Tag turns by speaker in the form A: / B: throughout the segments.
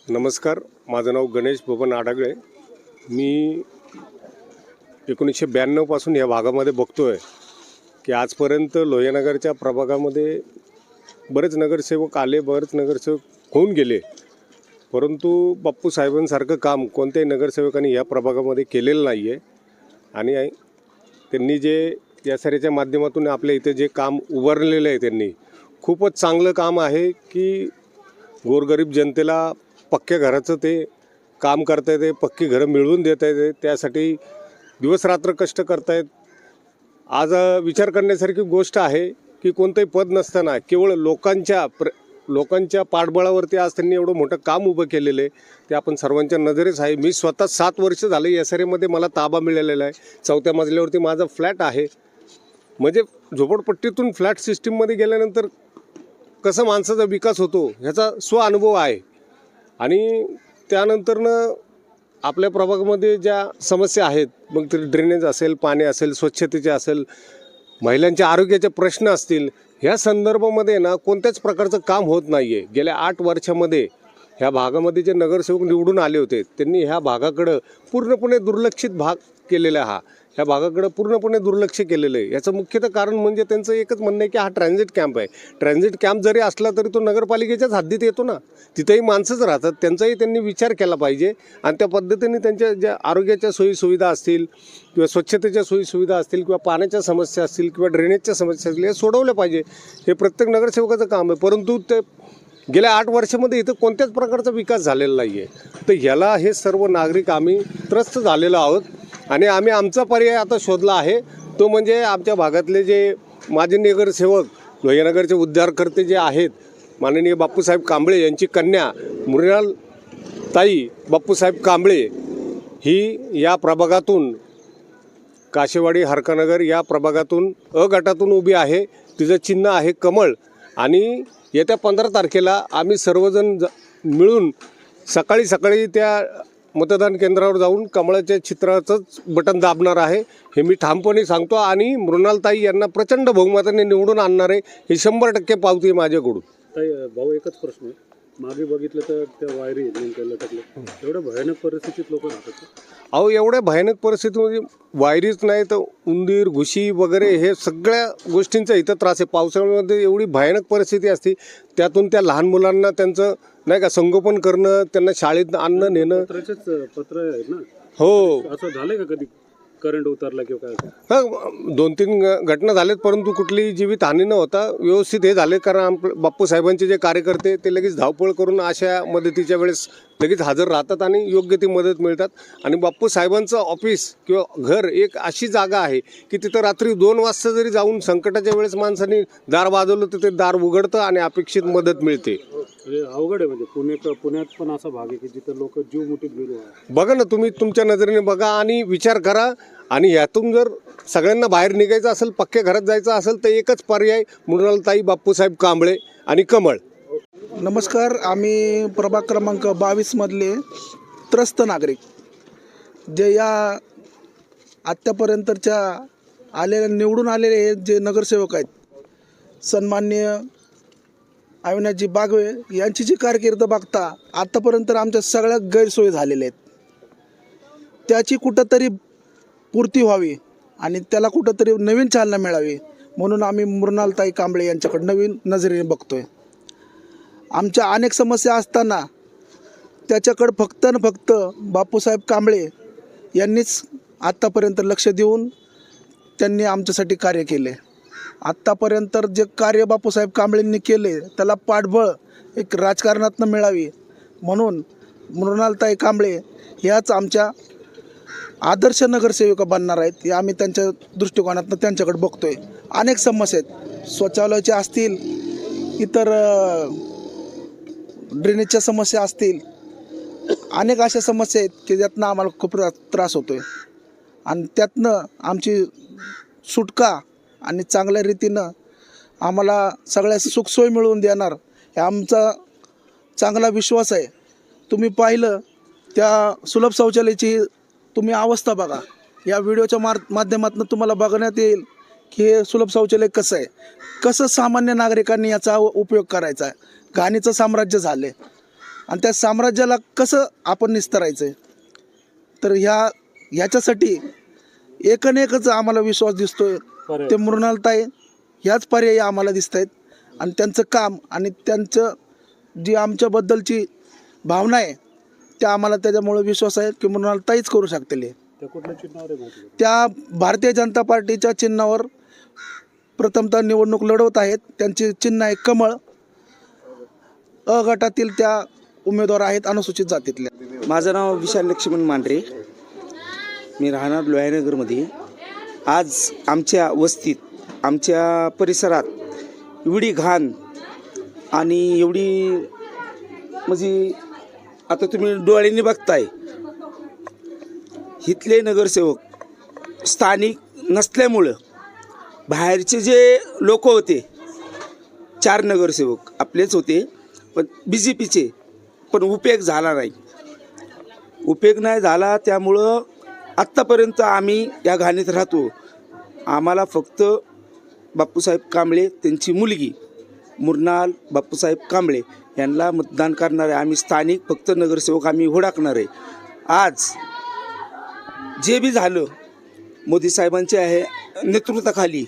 A: नमस्कार, माझं नाव गणेश बबन आडागळे. मी 1992 पासून या भागामध्ये बघतोय की आजपर्यंत लोहियानगरच्या प्रभागामध्ये बरेच नगरसेवक आले, बरेच नगरसेवक होऊन गेले, परंतु बाप्पू साहेबांसारखं काम कोणत्याही नगरसेवकांनी या प्रभागामध्ये केलेलं नाही आहे. आणि त्यांनी जे या साऱ्याच्या माध्यमातून आपल्या इथे जे काम उभारलेलं आहे, त्यांनी खूपच चांगलं काम आहे की गोरगरीब जनतेला पक्क्या घराचं ते काम करता येते, पक्की घरं मिळवून देता येते, त्यासाठी दिवसरात्र कष्ट करतायत. आज विचार करण्यासारखी गोष्ट आहे की कोणतंही पद नसताना केवळ लोकांच्या पाठबळावरती आज त्यांनी एवढं मोठं काम उभं केलेलं आहे, ते आपण सर्वांच्या नजरेच आहे. मी स्वतः 7 वर्ष झाले या सारीमध्ये मला ताबा मिळालेला आहे. 4थ्या मजल्यावरती माझा फ्लॅट आहे. म्हणजे झोपडपट्टीतून फ्लॅट सिस्टीममध्ये गेल्यानंतर कसं माणसाचा विकास होतो ह्याचा स्वानुभव आहे. आणि त्यानंतरनं आपल्या प्रभागामध्ये ज्या समस्या आहेत, मग ते ड्रेनेज असेल, पाणी असेल, स्वच्छतेचे असेल, महिलांच्या आरोग्याचे प्रश्न असतील, ह्या संदर्भामध्ये ना कोणत्याच प्रकारचं काम होत नाही आहे. गेल्या 8 वर्षामध्ये ह्या भागामध्ये जे नगरसेवक निवडून आले होते त्यांनी ह्या भागाकडं पूर्णपणे दुर्लक्षित भाग केलेला ह्या भागाकडं पूर्णपणे दुर्लक्ष केलेलं आहे. याचं मुख्यतः कारण म्हणजे त्यांचं एकच म्हणणं आहे की हा ट्रान्झिट कॅम्प आहे. ट्रान्झिट कॅम्प जरी असला तरी तो नगरपालिकेच्याच हद्दीत येतो ना, तिथेही माणसंच राहतात. त्यांचाही त्यांनी विचार केला पाहिजे आणि त्या पद्धतीने त्यांच्या ज्या आरोग्याच्या सोयीसुविधा असतील किंवा स्वच्छतेच्या सोयीसुविधा असतील किंवा पाण्याच्या समस्या असतील किंवा ड्रेनेजच्या समस्या असतील हे सोडवल्या पाहिजे. हे प्रत्येक नगरसेवकाचं काम आहे. परंतु ते गेल्या 8 वर्षामध्ये इथं कोणत्याच प्रकारचा विकास झालेला नाही आहे. तर ह्याला हे सर्व नागरिक आम्ही त्रस्त झालेलो आहोत आणि आम्ही आमचा पर्याय आता शोधला आहे. तो म्हणजे आमच्या भागातले जे माजी नगरसेवक, लोहियानगरचे उद्धारकर्ते जे आहेत, माननीय बाप्पूसाहेब कांबळे यांची कन्या मृणालताई बाप्पूसाहेब कांबळे ही या प्रभागातून काशेवाडी हरकानगर या प्रभागातून अ गटातून उभी आहे. तिचं चिन्ह आहे कमळ. आणि येत्या 15 तारखेला आम्ही सर्वजण मिळून सकाळी त्या मतदान केंद्रावर जाऊन कमळाच्या चित्राचंच बटन दाबणार आहे, हे मी ठामपणे सांगतो. आणि मृणालताई यांना प्रचंड बहुमताने निवडून आणणार आहे, हे 100% पावती आहे माझ्याकडून.
B: भाऊ, एकच प्रश्न आहे. मागे बघितलं तर त्या वायरी नेमक्या लटकल्या, एवढ्या भयानक परिस्थितीत लोक राहतात.
A: अहो, एवढ्या भयानक परिस्थितीमध्ये वायरीच नाही तर उंदीर, घुशी वगैरे हे सगळ्या गोष्टींचा इथं त्रास आहे. पावसाळ्यामध्ये एवढी भयानक परिस्थिती असते, त्यातून त्या लहान मुलांना त्यांचं नाही का संगोपन करणं, त्यांना शाळेत आणणं नेणं.
B: पत्र आहे ना.
A: हो,
B: असं झालंय का कधी करंट उतरला किंवा काय?
A: हां, 2-3 घटना झाल्यात, परंतु कुठलीही जीवितहानी न होता व्यवस्थित हे झाले. कारण बाप्पू साहेबांचे जे कार्यकर्ते ते लगेच धावपळ करून अशा मदतीच्या वेळेस लगेच हजर राहतात आणि योग्य ती मदत मिळतात. आणि बाप्पू साहेबांचं ऑफिस किंवा घर एक अशी जागा आहे की तिथं रात्री 2 वाजता जरी जाऊन संकटाच्या वेळेस माणसांनी दार वाजवलं तर ते दार उघडतं आणि अपेक्षित मदत मिळते.
B: अवघड आहे. म्हणजे पुण्यात पण असा भाग आहे की जिथं लोक जीव मुठीत घेऊन आहे.
A: बघा ना, तुम्ही तुमच्या नजरेने बघा आणि विचार करा. आणि यातून जर सगळ्यांना बाहेर निघायचं असेल, पक्क्या घरात जायचं असेल तर एकच पर्याय मृणालताई बाप्पूसाहेब कांबळे आणि कमळ.
C: नमस्कार, आम्ही प्रभाग क्रमांक 22 मधले त्रस्त नागरिक, जे या आत्तापर्यंतच्या निवडून आलेले जे नगरसेवक आहेत, सन्माननीय अविनाशजी बागवे यांची जी कारकीर्द बघता आत्तापर्यंत आमच्या सगळ्या गैरसोयी झालेल्या आहेत, त्याची कुठंतरी पूर्ती व्हावी आणि त्याला कुठंतरी नवीन चालना मिळावी म्हणून आम्ही मृणालताई कांबळे यांच्याकडे नवीन नजरेने बघतोय. आमच्या अनेक समस्या असताना त्याच्याकडं फक्त बापूसाहेब कांबळे यांनीच आत्तापर्यंत लक्ष देऊन त्यांनी आमच्यासाठी कार्य केले. आत्तापर्यंत जे कार्य बापूसाहेब कांबळेंनी केले त्याला पाठबळ एक राजकारणातनं मिळावी म्हणून मृणालताई कांबळे ह्याच आमच्या आदर्श नगरसेविका बनणार आहेत. हे आम्ही त्यांच्या दृष्टिकोनातनं त्यांच्याकडे बघतोय. अनेक समस्या आहेत, शौचालयाचे असतील, इतर ड्रेनेजच्या समस्या असतील, अनेक अशा समस्या आहेत की ज्यातनं आम्हाला खूप त्रास होतो आहे. आणि त्यातनं आमची सुटका आणि चांगल्या रीतीनं आम्हाला सगळ्या सुखसोयी मिळवून देणार हे आमचा चांगला विश्वास आहे. तुम्ही पाहिलं त्या सुलभ शौचालयाची तुम्ही अवस्था बघा. या व्हिडिओच्या माध्यमातून तुम्हाला बघण्यात येईल की हे सुलभ शौचालय कसं आहे, कसं सामान्य नागरिकांनी याचा उपयोग करायचा आहे. घाणीचं साम्राज्य झाले. आणि त्या साम्राज्याला कसं आपण निस्तरायचं आहे. तर ह्याच्यासाठी एकच आम्हाला विश्वास दिसतोय,
B: पर्याय.
C: ते मृणालताई ह्याच पर्यायी आम्हाला दिसत आहेत. आणि त्यांचं काम आणि त्यांचं जी आमच्याबद्दलची भावना आहे त्या आम्हाला त्याच्यामुळे विश्वास आहे की मृणालताईच करू शकतील.
B: त्या कुठल्या चिन्हावर आहे माहिती आहे?
C: त्या भारतीय जनता पार्टीच्या चिन्हावर प्रथमतः निवडणूक लढवत आहेत. त्यांचे चिन्ह आहे कमळ. अ गटातील त्या उमेदवार आहेत अनुसूचित जातीतल्या.
D: माझं नाव विशाल लक्ष्मण मांढरे. मी राहणार लोहानगरमध्ये. आज आमच्या वस्तीत, आमच्या परिसरात एवढी घाण आणि एवढी म्हणजे आता तुम्ही डोळ्यांनी बघताय, इथले नगरसेवक स्थानिक नसल्यामुळं बाहेरचे जे लोक होते, 4 नगरसेवक आपलेच होते पण BJPचे, पण उपयोग झाला नाही. उपयोग नाही झाला त्यामुळं आत्तापर्यंत आम्ही या घाणीत राहतो. आम्हाला फक्त बापूसाहेब कांबळे, त्यांची मुलगी मृणाल बापूसाहेब कांबळे यांना मतदान करणार आहे. आम्ही स्थानिक फक्त नगरसेवक आम्ही हुडाकणार आहे. आज जे बी झालं मोदी साहेबांच्या आहे नेतृत्वाखाली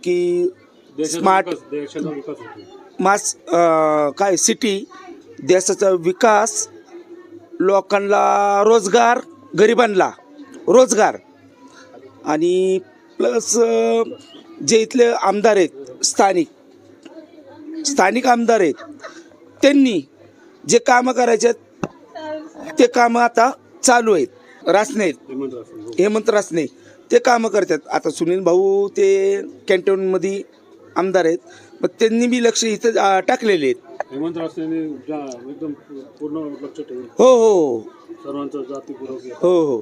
D: की स्मार्ट
B: देशाचा विकास होतो.
D: मास काय सिटी, देशाचा विकास, लोकांना रोजगार, गरिबांना रोजगार आणि प्लस जे इथले आमदार आहेत स्थानिक आमदार आहेत त्यांनी जे कामं करायचे आहेत ते कामं आता चालू आहेत. रासने हेमंत रासने ते कामं करतात. आता सुनील भाऊ ते कॅन्टोनमध्ये आमदार आहेत, मग त्यांनी बी लक्ष इथं टाकलेले आहेत.
B: हेमंत रासने एकदम पूर्ण लक्ष ठेवून
D: हो हो
B: सर्वांचं जातीपूर्वक
D: हो हो